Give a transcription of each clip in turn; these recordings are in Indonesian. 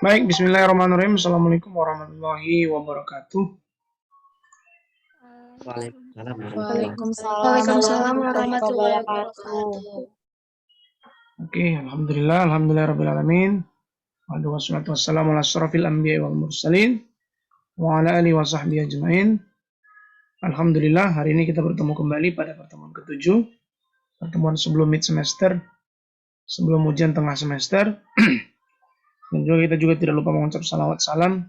Baik, bismillahirrahmanirrahim. Assalamualaikum warahmatullahi wabarakatuh. Waalaikumsalam Waalaikumsalam Waalaikumsalam warahmatullahi warahmatullahi wabarakatuh. wabarakatuh. Oke, alhamdulillah rabbil alamin. Wassalatu wassalamu ala asyrafil anbiya'i wal mursalin wa ala alihi wa sahbihi ajmain. Alhamdulillah, hari ini kita bertemu kembali pada pertemuan ke-7, pertemuan sebelum mid semester, sebelum ujian tengah semester. Dan juga kita juga tidak lupa mengucap salawat salam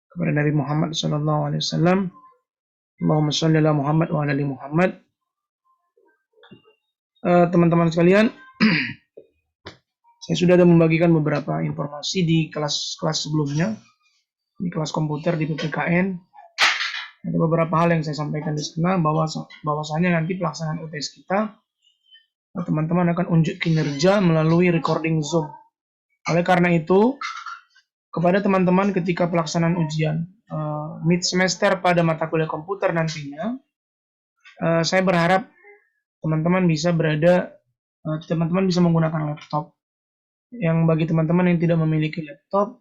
kepada Nabi Muhammad SAW. Allahumma sholli ala Muhammad wa ala ali Muhammad. Teman-teman sekalian, saya sudah ada membagikan beberapa informasi di kelas-kelas sebelumnya, di kelas komputer di PPKN. Ada beberapa hal yang saya sampaikan di sana, bahwasanya nanti pelaksanaan UTS kita, teman-teman akan unjuk kinerja melalui recording Zoom. Oleh karena itu, kepada teman-teman ketika pelaksanaan ujian mid semester pada mata kuliah komputer nantinya, saya berharap teman-teman bisa menggunakan laptop. Yang bagi teman-teman yang tidak memiliki laptop,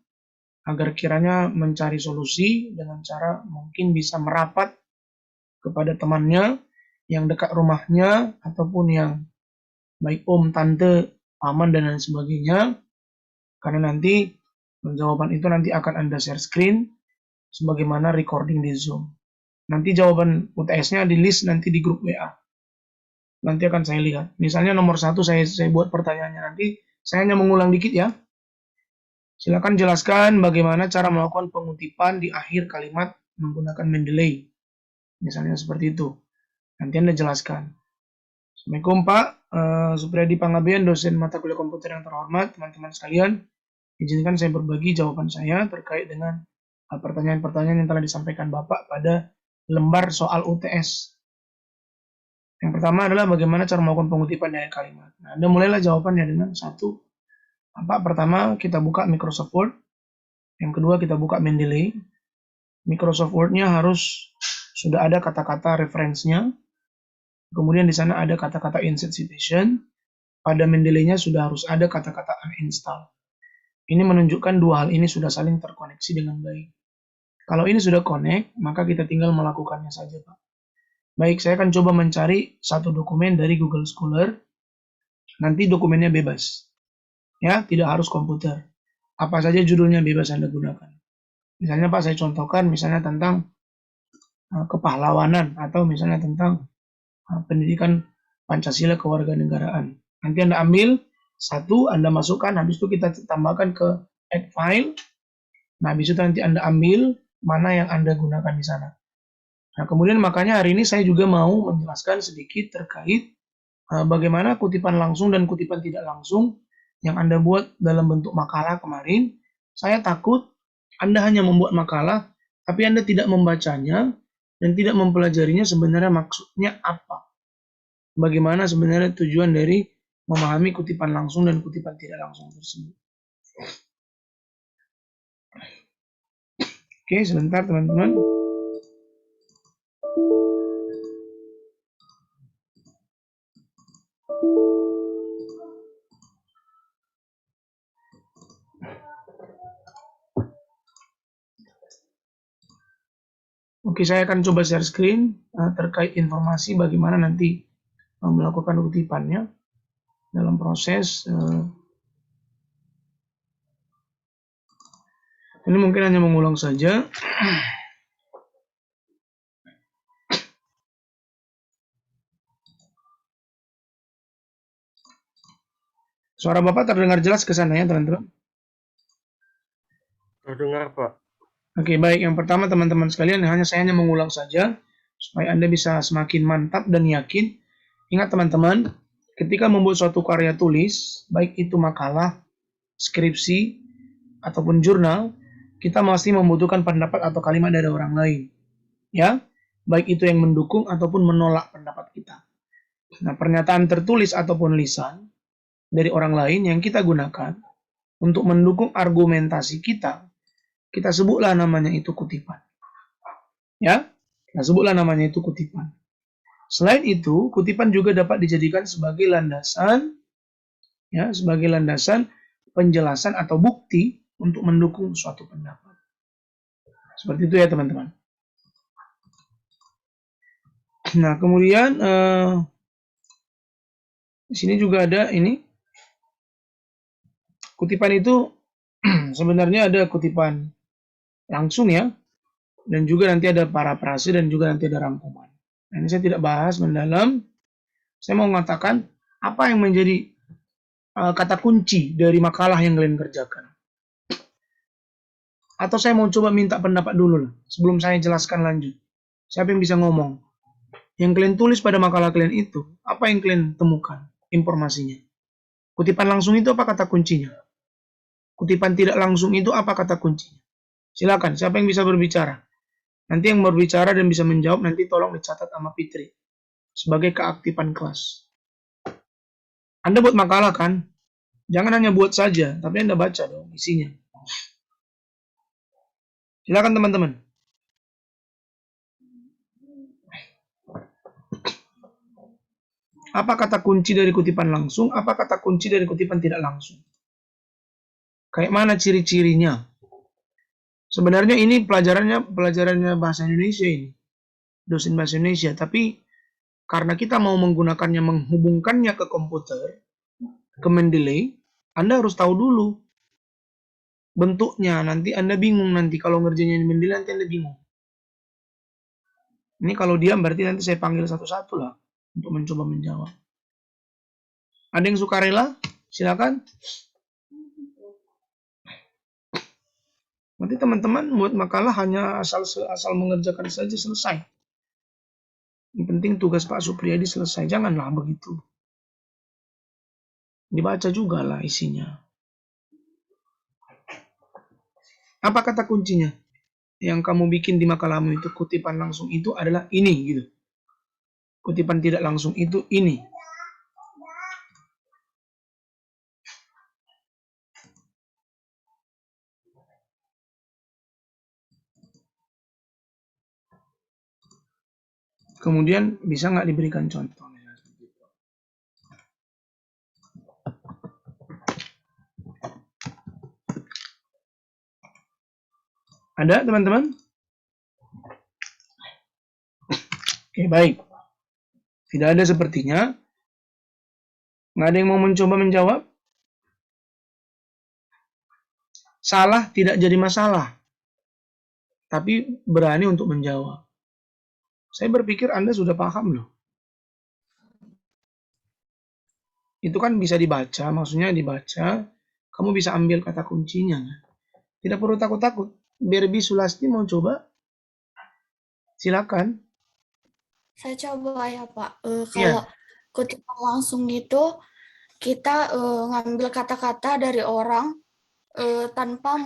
agar kiranya mencari solusi dengan cara mungkin bisa merapat kepada temannya yang dekat rumahnya, ataupun yang baik om, tante, paman, dan lain sebagainya. Karena nanti jawaban itu nanti akan Anda share screen sebagaimana recording di Zoom. Nanti jawaban UTS-nya di list nanti di grup WA. Nanti akan saya lihat. Misalnya nomor 1 saya buat pertanyaannya, nanti saya hanya mengulang dikit ya. Silakan jelaskan bagaimana cara melakukan pengutipan di akhir kalimat menggunakan Mendeley. Misalnya seperti itu. Nanti Anda jelaskan. Assalamualaikum Pak, Supriyadi Panggabean, dosen mata kuliah komputer yang terhormat, teman-teman sekalian. Izinkan saya berbagi jawaban saya terkait dengan pertanyaan-pertanyaan yang telah disampaikan Bapak pada lembar soal UTS. Yang pertama adalah bagaimana cara melakukan pengutipan dari kalimat. Nah, Anda mulailah jawabannya dengan satu. Pertama kita buka Microsoft Word. Yang kedua kita buka Mendeley. Microsoft Word-nya harus sudah ada kata-kata referensinya. Kemudian di sana ada kata-kata insert citation. Pada Mendeley-nya sudah harus ada kata-kata uninstall. Ini menunjukkan dua hal ini sudah saling terkoneksi dengan baik. Kalau ini sudah connect, maka kita tinggal melakukannya saja, Pak. Baik, saya akan coba mencari satu dokumen dari Google Scholar. Nanti dokumennya bebas. Ya, tidak harus komputer. Apa saja judulnya bebas Anda gunakan. Misalnya Pak, saya contohkan misalnya tentang kepahlawanan, atau misalnya tentang pendidikan Pancasila kewarganegaraan. Nanti Anda ambil satu, Anda masukkan, habis itu kita tambahkan ke add file. Nah, habis itu nanti Anda ambil mana yang Anda gunakan di sana. Nah, kemudian makanya hari ini saya juga mau menjelaskan sedikit terkait bagaimana kutipan langsung dan kutipan tidak langsung yang Anda buat dalam bentuk makalah kemarin. Saya takut Anda hanya membuat makalah, tapi Anda tidak membacanya dan tidak mempelajarinya sebenarnya maksudnya apa. Bagaimana sebenarnya tujuan dari memahami kutipan langsung dan kutipan tidak langsung tersebut. Oke, sebentar teman-teman. Oke, saya akan coba share screen terkait informasi bagaimana nanti melakukan kutipannya dalam proses. Ini mungkin hanya mengulang saja. Suara Bapak terdengar jelas ke sana ya, teman-teman? Terdengar, Pak. Oke, baik. Yang pertama, teman-teman sekalian, saya hanya mengulang saja supaya Anda bisa semakin mantap dan yakin. Ingat teman-teman, ketika membuat suatu karya tulis, baik itu makalah, skripsi, ataupun jurnal, kita masih membutuhkan pendapat atau kalimat dari orang lain. Ya, baik itu yang mendukung ataupun menolak pendapat kita. Nah, pernyataan tertulis ataupun lisan dari orang lain yang kita gunakan untuk mendukung argumentasi kita sebutlah namanya itu kutipan. Ya, kita sebutlah namanya itu kutipan. Selain itu, kutipan juga dapat dijadikan sebagai landasan, ya, sebagai landasan penjelasan atau bukti untuk mendukung suatu pendapat. Seperti itu ya teman-teman. Nah kemudian di sini juga ada ini kutipan itu sebenarnya ada kutipan langsung ya, dan juga nanti ada parafrase dan juga nanti ada rangkuman. Nah, ini saya tidak bahas mendalam. Saya mau mengatakan apa yang menjadi kata kunci dari makalah yang kalian kerjakan. Atau saya mau coba minta pendapat dulu lah, sebelum saya jelaskan lanjut. Siapa yang bisa ngomong? Yang kalian tulis pada makalah kalian itu, apa yang kalian temukan informasinya? Kutipan langsung itu apa kata kuncinya? Kutipan tidak langsung itu apa kata kuncinya? Silakan, siapa yang bisa berbicara? Nanti yang berbicara dan bisa menjawab nanti tolong dicatat sama Fitri sebagai keaktifan kelas. Anda buat makalah kan? Jangan hanya buat saja, tapi Anda baca dong isinya. Silakan teman-teman. Apa kata kunci dari kutipan langsung? Apa kata kunci dari kutipan tidak langsung? Kayak mana ciri-cirinya? Sebenarnya ini pelajarannya bahasa Indonesia ini. Dosen bahasa Indonesia. Tapi karena kita mau menggunakannya, menghubungkannya ke komputer, ke Mendeley, Anda harus tahu dulu bentuknya. Nanti Anda bingung nanti kalau ngerjainnya di Mendeley nanti Anda bingung. Ini kalau diam berarti nanti saya panggil satu-satu lah untuk mencoba menjawab. Ada yang suka rela? Silakan. Nanti teman-teman buat makalah hanya asal mengerjakan saja selesai. Yang penting tugas Pak Supriyadi selesai. Janganlah begitu. Dibaca juga lah isinya. Apa kata kuncinya? Yang kamu bikin di makalahmu itu kutipan langsung itu adalah ini gitu. Kutipan tidak langsung itu ini. Kemudian bisa nggak diberikan contoh? Ada teman-teman? Oke, baik. Tidak ada sepertinya. Nggak ada yang mau mencoba menjawab? Salah tidak jadi masalah. Tapi berani untuk menjawab. Saya berpikir Anda sudah paham loh. Itu kan bisa dibaca, maksudnya dibaca, kamu bisa ambil kata kuncinya. Tidak perlu takut-takut. Berbi Sulasti mau coba? Silakan. Saya coba ya Pak. Iya. Kalau kutipan langsung gitu, kita ngambil kata-kata dari orang tanpa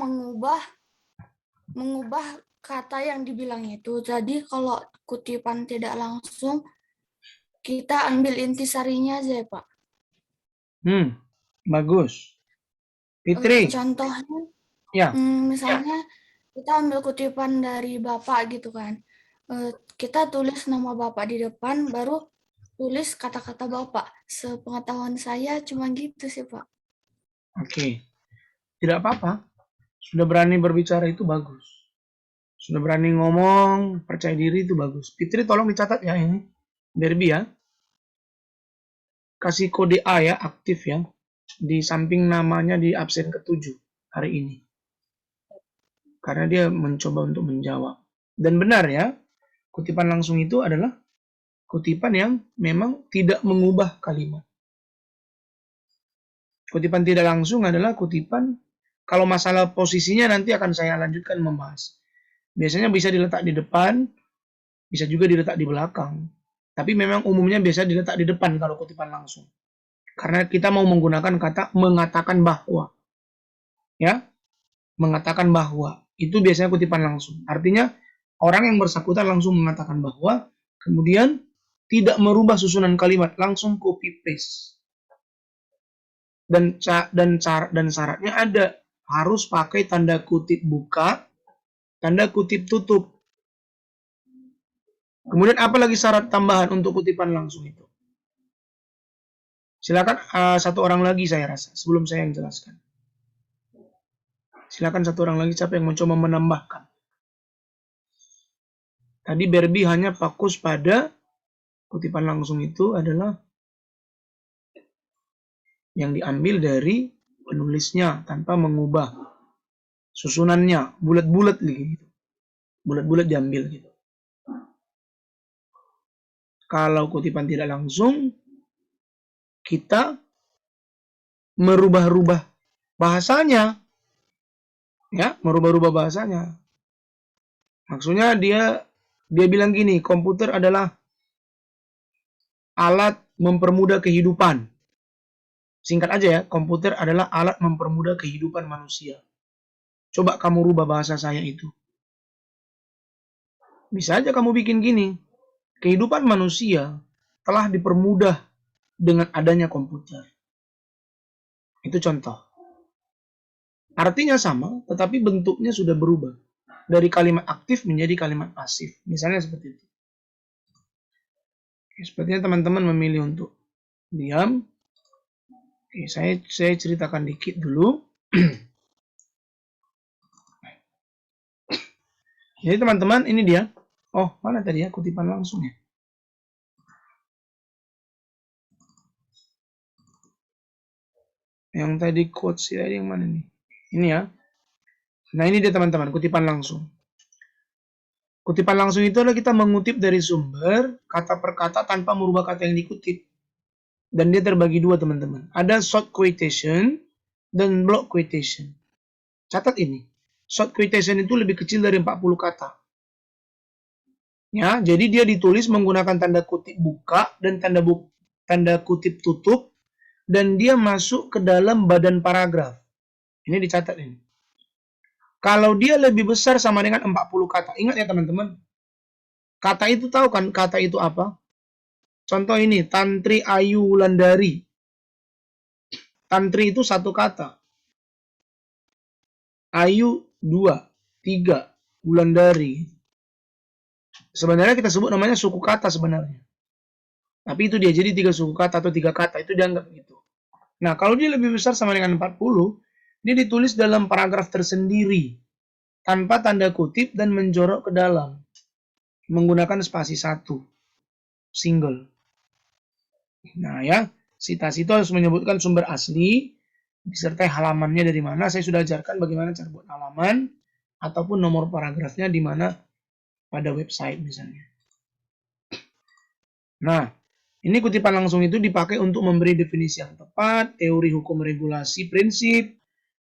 mengubah kata yang dibilang itu. Jadi kalau kutipan tidak langsung, kita ambil intisarinya aja ya Pak. Bagus. Fitri. Contohnya, Ya. misalnya kita ambil kutipan dari Bapak gitu kan. Kita tulis nama Bapak di depan, baru tulis kata-kata Bapak. Sepengetahuan saya cuma gitu sih Pak. Oke. Tidak apa-apa. Sudah berani berbicara itu bagus. Sudah berani ngomong, percaya diri itu bagus. Fitri tolong dicatat ya ini. Derby ya. Kasih kode A ya, aktif ya. Di samping namanya di absen ke-7 hari ini. Karena dia mencoba untuk menjawab. Dan benar ya, kutipan langsung itu adalah kutipan yang memang tidak mengubah kalimat. Kutipan tidak langsung adalah kutipan, kalau masalah posisinya nanti akan saya lanjutkan membahas. Biasanya bisa diletak di depan, bisa juga diletak di belakang. Tapi memang umumnya biasa diletak di depan kalau kutipan langsung. Karena kita mau menggunakan kata mengatakan bahwa. Ya, mengatakan bahwa. Itu biasanya kutipan langsung. Artinya orang yang bersangkutan langsung mengatakan bahwa, kemudian tidak merubah susunan kalimat, langsung copy paste. Dan syaratnya ada, harus pakai tanda kutip buka, tanda kutip tutup. Kemudian apa lagi syarat tambahan untuk kutipan langsung itu? Silakan satu orang lagi saya rasa sebelum saya yang jelaskan. Silakan satu orang lagi siapa yang mencoba menambahkan. Tadi Barbie hanya fokus pada kutipan langsung itu adalah yang diambil dari penulisnya tanpa mengubah susunannya, bulat-bulat gitu. Bulat-bulat diambil gitu. Kalau kutipan tidak langsung, kita merubah-rubah bahasanya. Ya, merubah-rubah bahasanya. Maksudnya dia bilang gini, komputer adalah alat mempermudah kehidupan. Singkat aja ya, komputer adalah alat mempermudah kehidupan manusia. Coba kamu rubah bahasa saya itu. Bisa aja kamu bikin gini, kehidupan manusia telah dipermudah dengan adanya komputer. Itu contoh. Artinya sama, tetapi bentuknya sudah berubah. Dari kalimat aktif menjadi kalimat pasif. Misalnya seperti itu. Sepertinya teman-teman memilih untuk diam. Oke, saya ceritakan dikit dulu. Jadi teman-teman, ini dia. Oh, mana tadi ya kutipan langsung ya? Yang tadi quotes ya, yang mana nih? Ini ya. Nah, ini dia teman-teman, kutipan langsung. Kutipan langsung itu adalah kita mengutip dari sumber, kata per kata tanpa merubah kata yang dikutip. Dan dia terbagi dua teman-teman. Ada short quotation dan block quotation. Catat ini. Short quotation itu lebih kecil dari 40 kata. Ya, jadi dia ditulis menggunakan tanda kutip buka dan tanda kutip tutup dan dia masuk ke dalam badan paragraf. Ini dicatat ini. Kalau dia lebih besar sama dengan 40 kata. Ingat ya teman-teman. Kata itu tahu kan kata itu apa? Contoh ini, Tantri Ayu Wulandari. Tantri itu satu kata. Ayu 2, 3, Wulandari. Sebenarnya kita sebut namanya suku kata sebenarnya. Tapi itu dia, jadi 3 suku kata atau 3 kata, itu dianggap begitu. Nah, kalau dia lebih besar sama dengan 40, dia ditulis dalam paragraf tersendiri, tanpa tanda kutip dan menjorok ke dalam, menggunakan spasi 1, single. Nah ya, citasi itu harus menyebutkan sumber asli, disertai halamannya dari mana. Saya sudah ajarkan bagaimana cara buat halaman, ataupun nomor paragrafnya di mana pada website misalnya. Nah, ini kutipan langsung itu dipakai untuk memberi definisi yang tepat, teori hukum regulasi prinsip,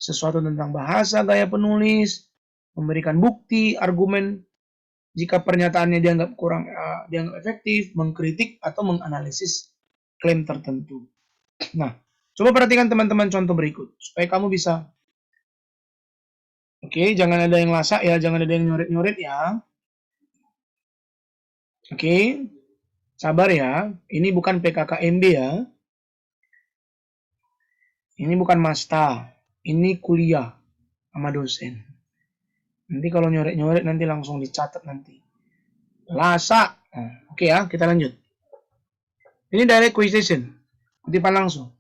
sesuatu tentang bahasa, gaya penulis, memberikan bukti, argumen jika pernyataannya dianggap efektif, mengkritik atau menganalisis klaim tertentu. Nah, coba perhatikan teman-teman contoh berikut supaya kamu bisa. Oke, jangan ada yang lasak ya, jangan ada yang nyoret-nyoret ya. Oke, sabar ya. Ini bukan PKKMB ya. Ini bukan masta. Ini kuliah sama dosen. Nanti kalau nyoret-nyoret nanti langsung dicatat nanti. Lasak. Nah, oke ya, kita lanjut. Ini direct quotation. Kutipan langsung.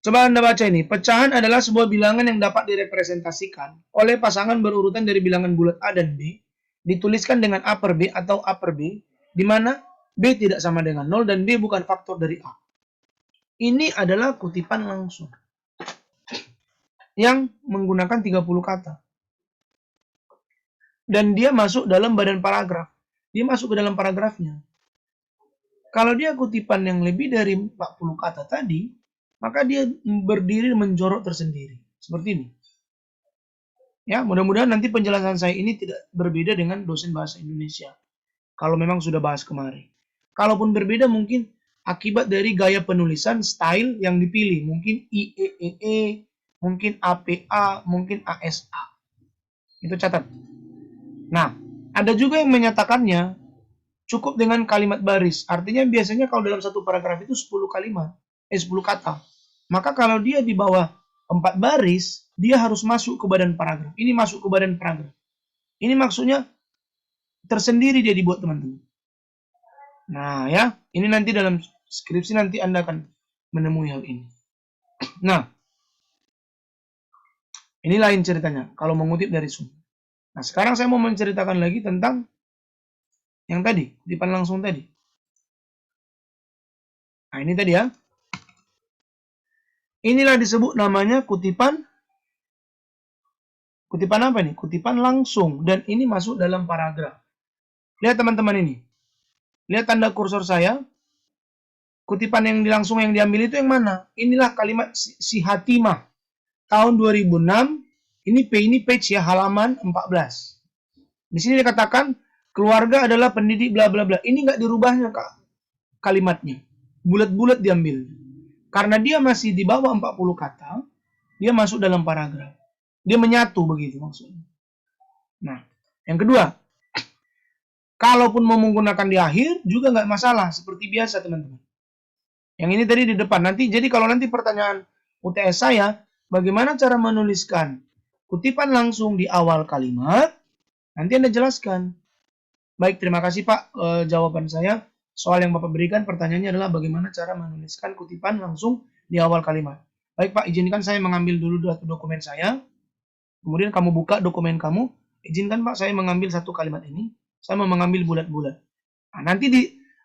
Coba Anda baca ini. Pecahan adalah sebuah bilangan yang dapat direpresentasikan oleh pasangan berurutan dari bilangan bulat A dan B, dituliskan dengan A per B atau A per B, di mana B tidak sama dengan 0 dan B bukan faktor dari A. Ini adalah kutipan langsung yang menggunakan 30 kata. Dan dia masuk dalam badan paragraf. Dia masuk ke dalam paragrafnya. Kalau dia kutipan yang lebih dari 40 kata tadi, maka dia berdiri menjorok tersendiri. Seperti ini. Ya, mudah-mudahan nanti penjelasan saya ini tidak berbeda dengan dosen bahasa Indonesia. Kalau memang sudah bahas kemarin. Kalaupun berbeda mungkin akibat dari gaya penulisan, style yang dipilih. Mungkin IEEE, mungkin APA, mungkin ASA. Itu catat. Nah, ada juga yang menyatakannya cukup dengan kalimat baris. Artinya biasanya kalau dalam satu paragraf itu 10 kalimat, 10 kata. Maka kalau dia di bawah 4 baris, dia harus masuk ke badan paragraf. Ini masuk ke badan paragraf. Ini maksudnya tersendiri dia dibuat teman-teman. Nah ya, ini nanti dalam skripsi nanti Anda akan menemui hal ini. Nah, Ini lain ceritanya kalau mengutip dari sumber. Nah, sekarang saya mau menceritakan lagi tentang yang tadi, kutipan langsung tadi. Nah, ini tadi ya. Inilah disebut namanya kutipan apa nih? Kutipan langsung, dan ini masuk dalam paragraf. Lihat teman-teman ini. Lihat tanda kursor saya. Kutipan yang langsung yang diambil itu yang mana? Inilah kalimat si Hatimah. Tahun 2006. Ini page ya, halaman 14. Di sini dikatakan keluarga adalah pendidik bla bla bla. Ini nggak dirubahnya Kak kalimatnya. Bulat-bulat diambil. Karena dia masih di bawah 40 kata, dia masuk dalam paragraf. Dia menyatu begitu maksudnya. Nah, yang kedua, kalaupun mau menggunakan di akhir juga nggak masalah, seperti biasa teman-teman. Yang ini tadi di depan. Nanti jadi kalau nanti pertanyaan UTS saya, bagaimana cara menuliskan kutipan langsung di awal kalimat, nanti Anda jelaskan. Baik, terima kasih Pak. Jawaban saya soal yang Bapak berikan, pertanyaannya adalah bagaimana cara menuliskan kutipan langsung di awal kalimat. Baik Pak, izinkan saya mengambil dulu dokumen saya. Kemudian kamu buka dokumen kamu. Izinkan Pak, saya mengambil satu kalimat ini. Saya mau mengambil bulat-bulat. Nah, nanti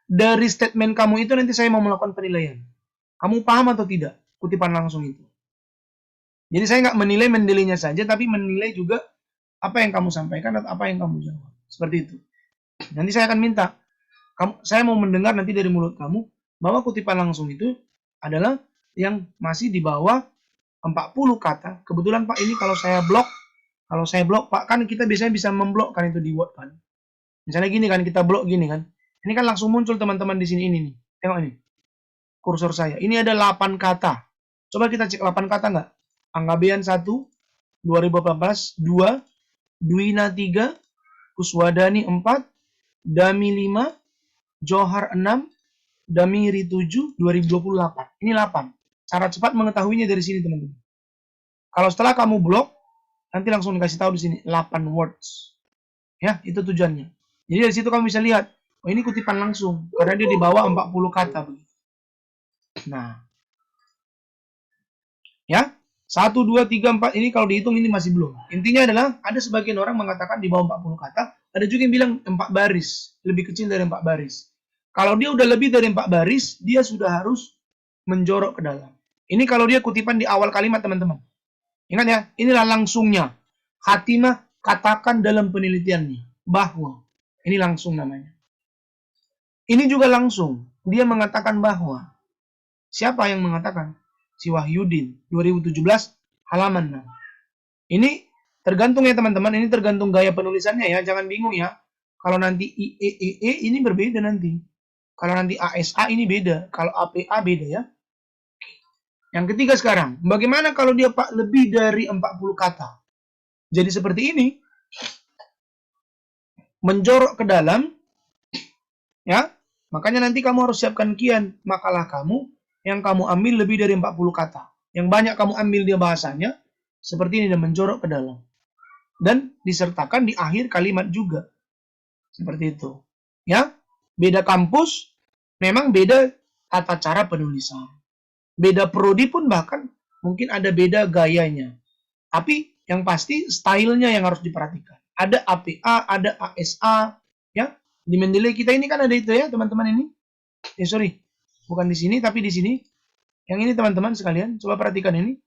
dari statement kamu itu nanti saya mau melakukan penilaian. Kamu paham atau tidak kutipan langsung itu? Jadi saya nggak menilainya saja, tapi menilai juga apa yang kamu sampaikan atau apa yang kamu jawab. Seperti itu. Nanti saya akan minta, saya mau mendengar nanti dari mulut kamu bahwa kutipan langsung itu adalah yang masih di bawah 40 kata. Kebetulan Pak ini kalau saya blok Pak, kan kita biasanya bisa memblokkan itu di Word kan. Misalnya gini kan, kita blok gini kan. Ini kan langsung muncul teman-teman di sini ini nih. Tengok ini. Kursor saya. Ini ada 8 kata. Coba kita cek 8 kata nggak? Anggabean 1, 2018, 2, Dwina 3, Kuswadani 4, Dami 5, Johar 6, Damiri 7, 2028. Ini 8. Cara cepat mengetahuinya dari sini teman-teman. Kalau setelah kamu blok, nanti langsung dikasih tahu di sini 8 words. Ya, itu tujuannya. Jadi dari situ kamu bisa lihat, oh ini kutipan langsung karena dia di bawah 40 kata begitu. Nah. Ya. 1 2 3 4 ini kalau dihitung ini masih belum. Intinya adalah ada sebagian orang mengatakan di bawah 40 kata, ada juga yang bilang 4 baris, lebih kecil dari 4 baris. Kalau dia udah lebih dari 4 baris, dia sudah harus menjorok ke dalam. Ini kalau dia kutipan di awal kalimat teman-teman. Ingat ya, inilah langsungnya. Hatimah katakan dalam penelitiannya bahwa ini langsung namanya. Ini juga langsung. Dia mengatakan bahwa. Siapa yang mengatakan? Si Wahyudin. 2017 halaman 6. Ini tergantung ya teman-teman. Ini tergantung gaya penulisannya ya. Jangan bingung ya. Kalau nanti IEEE ini berbeda nanti. Kalau nanti ASA ini beda. Kalau APA beda ya. Yang ketiga sekarang. Bagaimana kalau dia Pak lebih dari 40 kata? Jadi seperti ini. Menjorok ke dalam. Ya. Makanya nanti kamu harus siapkan kian makalah kamu yang kamu ambil lebih dari 40 kata. Yang banyak kamu ambil dia bahasanya, seperti ini dan menjorok ke dalam. Dan disertakan di akhir kalimat juga. Seperti itu. Ya, beda kampus, memang beda tata cara penulisan. Beda prodi pun bahkan mungkin ada beda gayanya. Tapi yang pasti stylenya yang harus diperhatikan. Ada APA, ada ASA, ya. Di Mendeley kita ini kan ada itu ya, teman-teman ini. Sorry. Bukan di sini, tapi di sini. Yang ini teman-teman sekalian, coba perhatikan ini.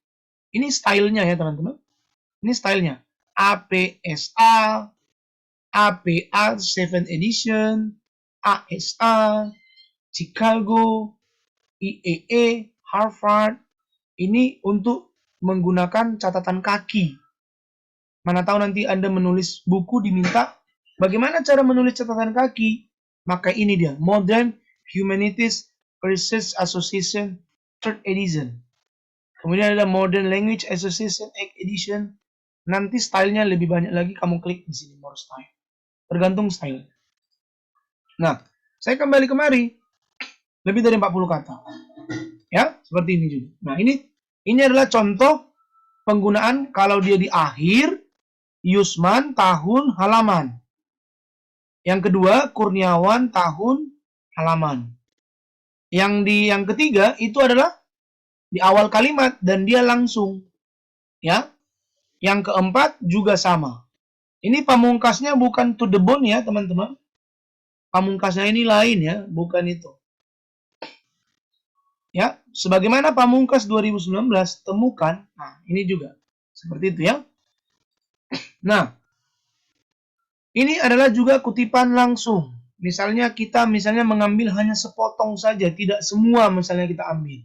Ini stylenya ya teman-teman. Ini stylenya. APSA, APA 7 edition, ASA, Chicago, IEE, Harvard. Ini untuk menggunakan catatan kaki. Mana tahu nanti Anda menulis buku diminta, bagaimana cara menulis catatan kaki? Maka ini dia, Modern Humanities Research Association 3rd edition. Kemudian ada Modern Language Association 8th edition. Nanti stylenya lebih banyak lagi, kamu klik di sini more style. Tergantung style. Nah, saya kembali kemari. Lebih dari 40 kata. Ya, seperti ini juga. Nah, ini adalah contoh penggunaan kalau dia di akhir Yusman tahun halaman. Yang kedua Kurniawan tahun halaman. Yang ketiga itu adalah di awal kalimat dan dia langsung. Ya. Yang keempat juga sama. Ini pamungkasnya bukan to the bone ya, teman-teman. Pamungkasnya ini lain ya, bukan itu. Ya, sebagaimana Pamungkas 2019 temukan. Nah, ini juga seperti itu ya. Nah, ini adalah juga kutipan langsung. Misalnya kita mengambil hanya sepotong saja, tidak semua misalnya kita ambil.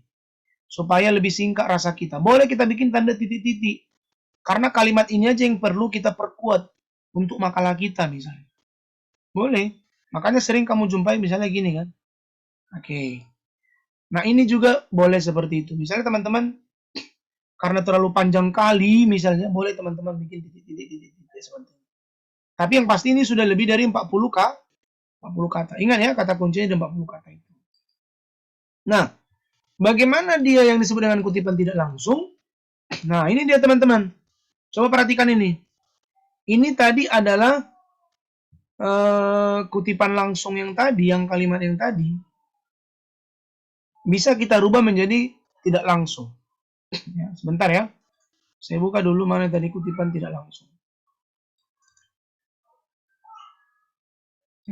Supaya lebih singkat rasa kita. Boleh kita bikin tanda titik-titik. Karena kalimat ini aja yang perlu kita perkuat untuk makalah kita misalnya. Boleh. Makanya sering kamu jumpai misalnya gini kan. Oke. Nah, ini juga boleh seperti itu. Misalnya teman-teman, karena terlalu panjang kali misalnya, boleh teman-teman bikin titik-titik seperti itu. Tapi yang pasti ini sudah lebih dari 40 kata. Ingat ya, kata kuncinya ada 40 kata itu. Nah, bagaimana dia yang disebut dengan kutipan tidak langsung? Nah, ini dia teman-teman. Coba perhatikan ini. Ini tadi adalah kutipan langsung yang tadi, yang kalimat yang tadi. Bisa kita rubah menjadi tidak langsung. Ya, sebentar ya. Saya buka dulu mana tadi kutipan tidak langsung.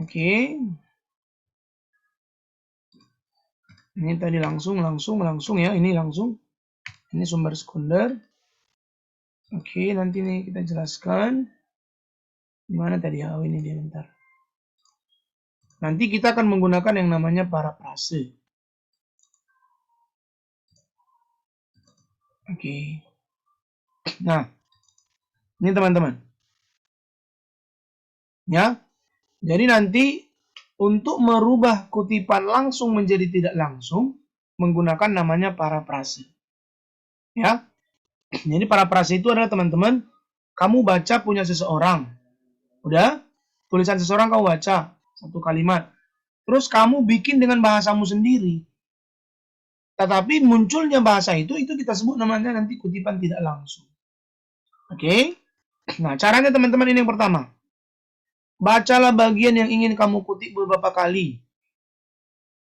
Oke. Ini tadi langsung ya. Ini langsung. Ini sumber sekunder. Oke, nanti nih kita jelaskan. Gimana tadi ya? Oh, ini dia bentar. Nanti kita akan menggunakan yang namanya parafrase. Oke. Nah, ini teman-teman. Ya. Jadi nanti untuk merubah kutipan langsung menjadi tidak langsung menggunakan namanya parafrase. Ya. Jadi parafrase itu adalah teman-teman, kamu baca punya seseorang. Udah? Tulisan seseorang kamu baca satu kalimat. Terus kamu bikin dengan bahasamu sendiri. Tetapi munculnya bahasa itu kita sebut namanya nanti kutipan tidak langsung. Oke? Nah, caranya teman-teman ini yang pertama. Bacalah bagian yang ingin kamu kutip beberapa kali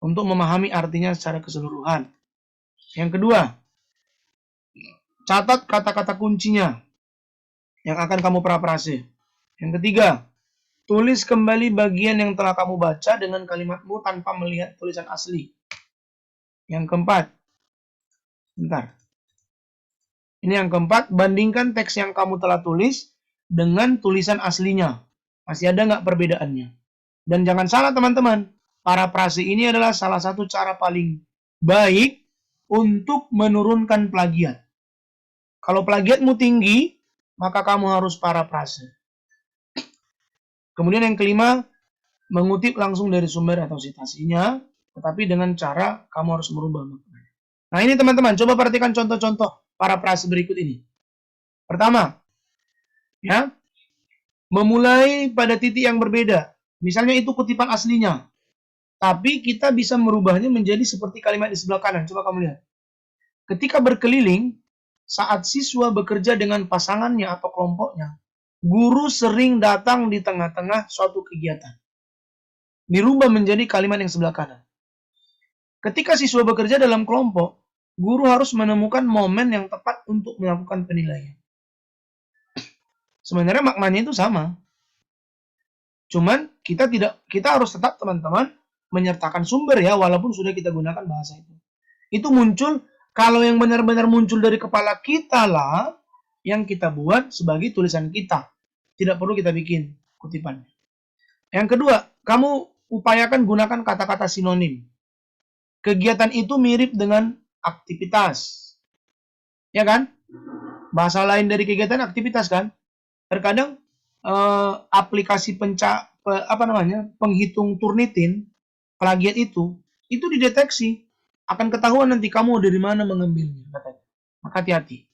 untuk memahami artinya secara keseluruhan. Yang kedua, catat kata-kata kuncinya yang akan kamu parafrase. Yang ketiga, tulis kembali bagian yang telah kamu baca dengan kalimatmu tanpa melihat tulisan asli. Yang keempat, bentar. Ini yang keempat, bandingkan teks yang kamu telah tulis dengan tulisan aslinya. Masih ada nggak perbedaannya? Dan jangan salah teman-teman, parafrase ini adalah salah satu cara paling baik untuk menurunkan plagiat. Kalau plagiatmu tinggi, maka kamu harus parafrase. Kemudian yang kelima, mengutip langsung dari sumber atau citasinya, tetapi dengan cara kamu harus merubah maknanya. Nah ini teman-teman, coba perhatikan contoh-contoh parafrase berikut ini. Pertama, ya, memulai pada titik yang berbeda. Misalnya itu kutipan aslinya. Tapi kita bisa merubahnya menjadi seperti kalimat di sebelah kanan. Coba kamu lihat. Ketika berkeliling, saat siswa bekerja dengan pasangannya atau kelompoknya, guru sering datang di tengah-tengah suatu kegiatan. Dirubah menjadi kalimat yang sebelah kanan. Ketika siswa bekerja dalam kelompok, guru harus menemukan momen yang tepat untuk melakukan penilaian. Sebenarnya maknanya itu sama. Cuman kita harus tetap teman-teman menyertakan sumber ya, walaupun sudah kita gunakan bahasa itu. Itu muncul, kalau yang benar-benar muncul dari kepala kita lah, yang kita buat sebagai tulisan kita. Tidak perlu kita bikin kutipannya. Yang kedua, kamu upayakan gunakan kata-kata sinonim. Kegiatan itu mirip dengan aktivitas. Ya kan? Bahasa lain dari kegiatan aktivitas kan? Terkadang aplikasi penghitung Turnitin, plagiat itu dideteksi. Akan ketahuan nanti kamu dari mana mengambilnya. Maka hati-hati.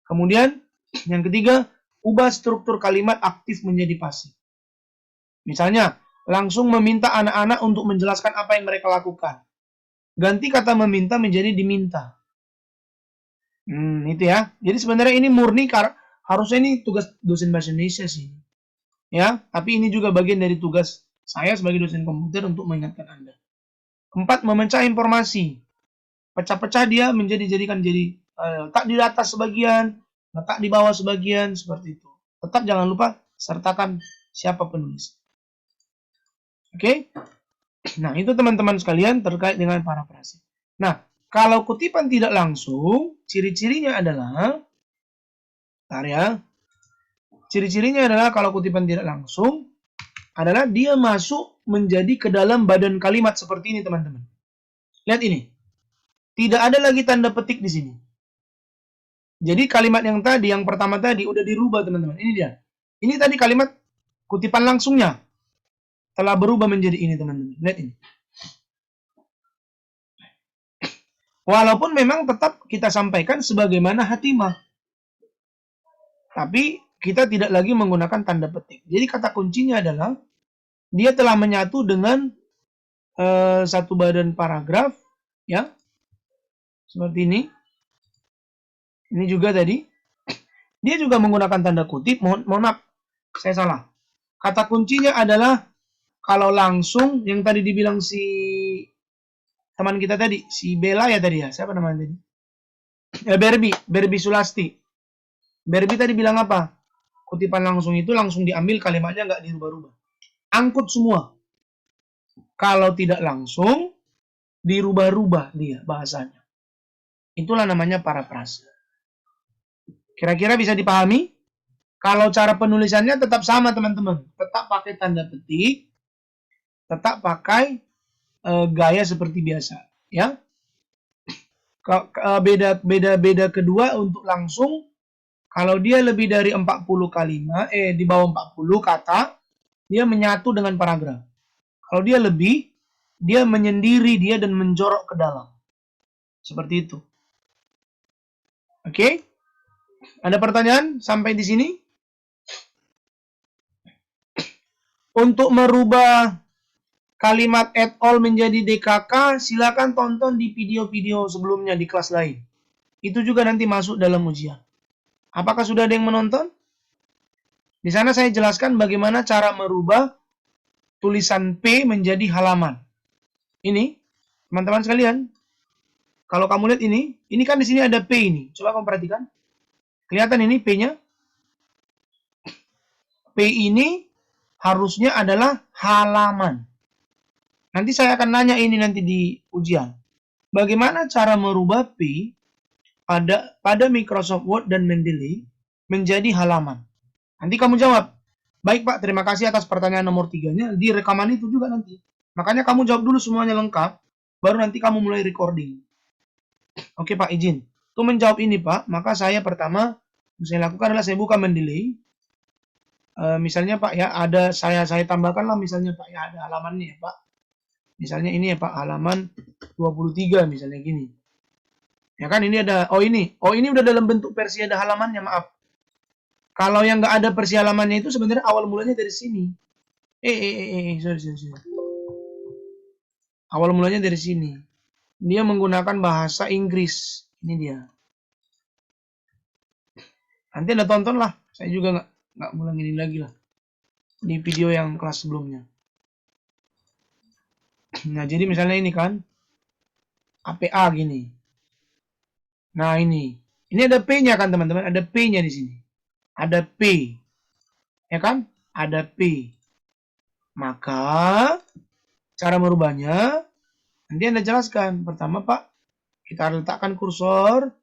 Kemudian, yang ketiga, ubah struktur kalimat aktif menjadi pasif. Misalnya, langsung meminta anak-anak untuk menjelaskan apa yang mereka lakukan. Ganti kata meminta menjadi diminta. Itu ya. Jadi sebenarnya ini murni harusnya ini tugas dosen bahasa Indonesia sih. Ya, tapi ini juga bagian dari tugas saya sebagai dosen komputer untuk mengingatkan Anda. 4, memecah informasi. Pecah-pecah dia menjadikan letak di atas sebagian, letak di bawah sebagian seperti itu. Tetap jangan lupa sertakan siapa penulis. Oke? Nah, itu teman-teman sekalian terkait dengan parafrase. Nah, kalau kutipan tidak langsung, ciri-cirinya adalah, bentar ya, ciri-cirinya adalah kalau kutipan tidak langsung, adalah dia masuk menjadi ke dalam badan kalimat seperti ini, teman-teman. Lihat ini. Tidak ada lagi tanda petik di sini. Jadi kalimat yang tadi, yang pertama tadi, udah dirubah, teman-teman. Ini dia. Ini tadi kalimat kutipan langsungnya. Telah berubah menjadi ini, teman-teman. Lihat ini. Walaupun memang tetap kita sampaikan sebagaimana hatimah. Tapi kita tidak lagi menggunakan tanda petik. Jadi kata kuncinya adalah dia telah menyatu dengan satu badan paragraf, ya, seperti ini. Ini juga tadi. Dia juga menggunakan tanda kutip. Mohon maaf, saya salah. Kata kuncinya adalah kalau langsung yang tadi dibilang si teman kita tadi, si Bella ya tadi ya, siapa namanya tadi? Berbi Sulasti. Berbi tadi bilang apa? Kutipan langsung itu langsung diambil, kalimatnya nggak dirubah-rubah. Angkut semua. Kalau tidak langsung, dirubah-rubah dia bahasanya. Itulah namanya parafrase. Kira-kira bisa dipahami? Kalau cara penulisannya tetap sama, teman-teman. Tetap pakai tanda petik, tetap pakai gaya seperti biasa, ya. Beda kedua untuk langsung, kalau dia lebih dari 40 kalimat, di bawah 40 kata, dia menyatu dengan paragraf. Kalau dia lebih, dia menyendiri dia dan menjorok ke dalam. Seperti itu. Oke? Ada pertanyaan sampai di sini? Untuk merubah kalimat at all menjadi DKK, silakan tonton di video-video sebelumnya di kelas lain. Itu juga nanti masuk dalam ujian. Apakah sudah ada yang menonton? Di sana saya jelaskan bagaimana cara merubah tulisan P menjadi halaman. Ini, teman-teman sekalian, kalau kamu lihat ini kan di sini ada P ini. Coba kamu perhatikan. Kelihatan ini P-nya? P ini harusnya adalah halaman. Nanti saya akan nanya ini nanti di ujian. Bagaimana cara merubah P pada Microsoft Word dan Mendeley menjadi halaman? Nanti kamu jawab. Baik Pak, terima kasih atas pertanyaan nomor 3-nya. Di rekaman itu juga nanti. Makanya kamu jawab dulu semuanya lengkap, baru nanti kamu mulai recording. Oke Pak, izin. Untuk menjawab ini Pak, maka saya pertama, yang saya lakukan adalah saya buka Mendeley. Misalnya Pak ya, ada saya tambahkan lah misalnya Pak ya, ada halamannya ya Pak. Misalnya ini ya Pak, halaman 23 misalnya gini. Ya kan ini ada, oh ini udah dalam bentuk versi ada halamannya, maaf. Kalau yang nggak ada versi halamannya itu sebenarnya awal mulanya dari sini. Sorry. Awal mulanya dari sini. Dia menggunakan bahasa Inggris. Ini dia. Nanti Anda tonton lah. Saya juga nggak ngulangin ini lagi lah. Di video yang kelas sebelumnya. Nah, jadi misalnya ini kan. APA gini. Nah, ini. Ini ada P-nya kan, teman-teman. Ada P-nya di sini. Ada P. Ya kan? Ada P. Maka, cara merubahnya, nanti Anda jelaskan. Pertama, Pak, kita letakkan kursor.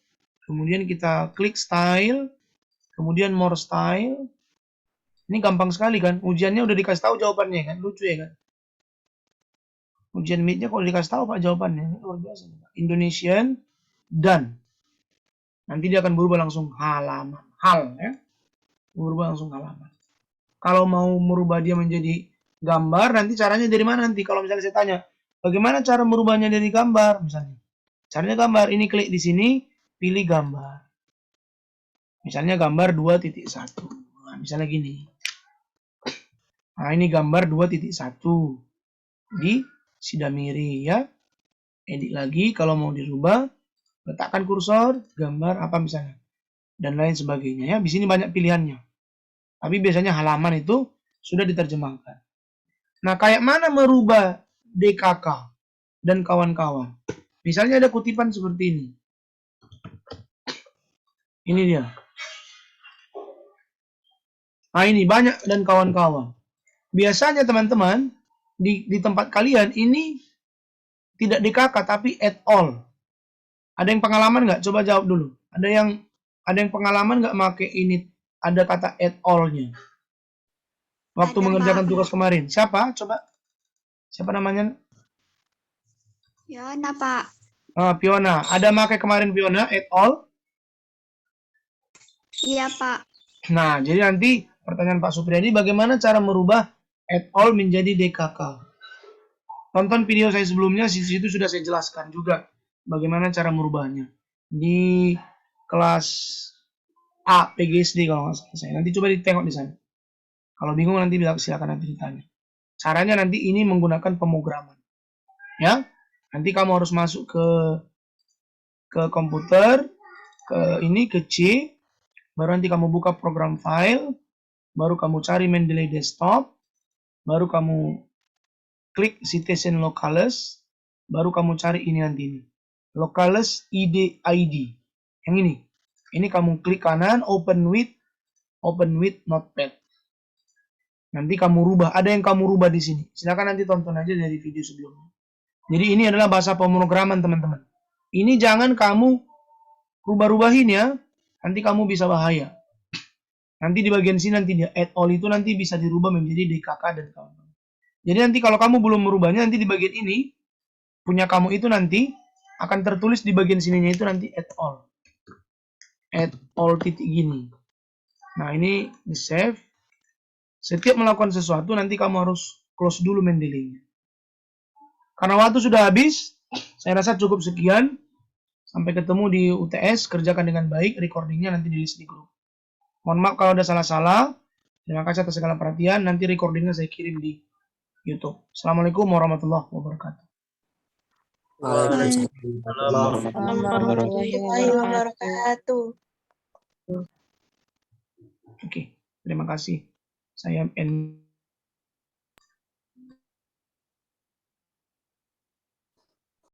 Kemudian kita klik style. Kemudian more style. Ini gampang sekali kan. Ujiannya udah dikasih tahu jawabannya kan. Lucu ya kan. Ujian MIT-nya kalau dikasih tahu Pak jawabannya. Luar biasa. Indonesian dan. Nanti dia akan berubah langsung halaman. Hal ya. Berubah langsung halaman. Kalau mau merubah dia menjadi gambar, nanti caranya dari mana nanti? Kalau misalnya saya tanya, bagaimana cara merubahnya dari gambar misalnya? Caranya gambar. Ini klik di sini, pilih gambar. Misalnya gambar 2.1. Nah, misalnya gini. Nah, ini gambar 2.1 di Sidamiri ya. Edit lagi kalau mau dirubah, letakkan kursor, gambar apa misalnya. Dan lain sebagainya ya. Di sini banyak pilihannya. Tapi biasanya halaman itu sudah diterjemahkan. Nah, kayak mana merubah DKK dan kawan-kawan? Misalnya ada kutipan seperti ini. Ini dia. Nah ini banyak dan kawan-kawan. Biasanya teman-teman di tempat kalian ini tidak DKK tapi at all. Ada yang pengalaman nggak? Coba jawab dulu. Ada yang pengalaman nggak make ini? Ada kata at all-nya. Waktu Ada, mengerjakan Pak. tugas kemarin. Siapa? Coba. Siapa namanya? Fiona, Pak. Fiona. Ada make kemarin Fiona at all? Iya, Pak. Nah, jadi nanti pertanyaan Pak Supriyadi, bagaimana cara merubah at all menjadi DKK? Tonton video saya sebelumnya, di situ sudah saya jelaskan juga bagaimana cara merubahnya. Di kelas A, PGSD kalau nggak salah saya. Nanti coba ditengok di sana. Kalau bingung nanti silakan nanti ditanya. Caranya nanti ini menggunakan pemrograman. Ya, nanti kamu harus masuk ke komputer, ke C, baru nanti kamu buka program file, baru kamu cari Mendeley desktop, baru kamu klik citation locales, baru kamu cari ini nanti ini. Locales ID. Yang ini. Ini kamu klik kanan, open with notepad. Nanti kamu rubah, ada yang kamu rubah di sini. Silakan nanti tonton aja dari video sebelumnya. Jadi ini adalah bahasa pemrograman teman-teman. Ini jangan kamu rubah-rubahin ya, nanti kamu bisa bahaya. Nanti di bagian sini nanti dia add all itu nanti bisa dirubah menjadi DKK dan kawan-kawan. Jadi nanti kalau kamu belum merubahnya, nanti di bagian ini punya kamu itu nanti akan tertulis di bagian sininya itu nanti add all titik gini. Nah ini di save. Setiap melakukan sesuatu nanti kamu harus close dulu Mendeley-nya. Karena waktu sudah habis, saya rasa cukup sekian. Sampai ketemu di UTS, kerjakan dengan baik, recordingnya nanti di list di grup. Mohon maaf kalau ada salah-salah. Terima kasih atas segala perhatian. Nanti recordingnya saya kirim di YouTube. Assalamualaikum warahmatullahi wabarakatuh. Waalaikumsalam warahmatullahi wabarakatuh. Oke, terima kasih. Saya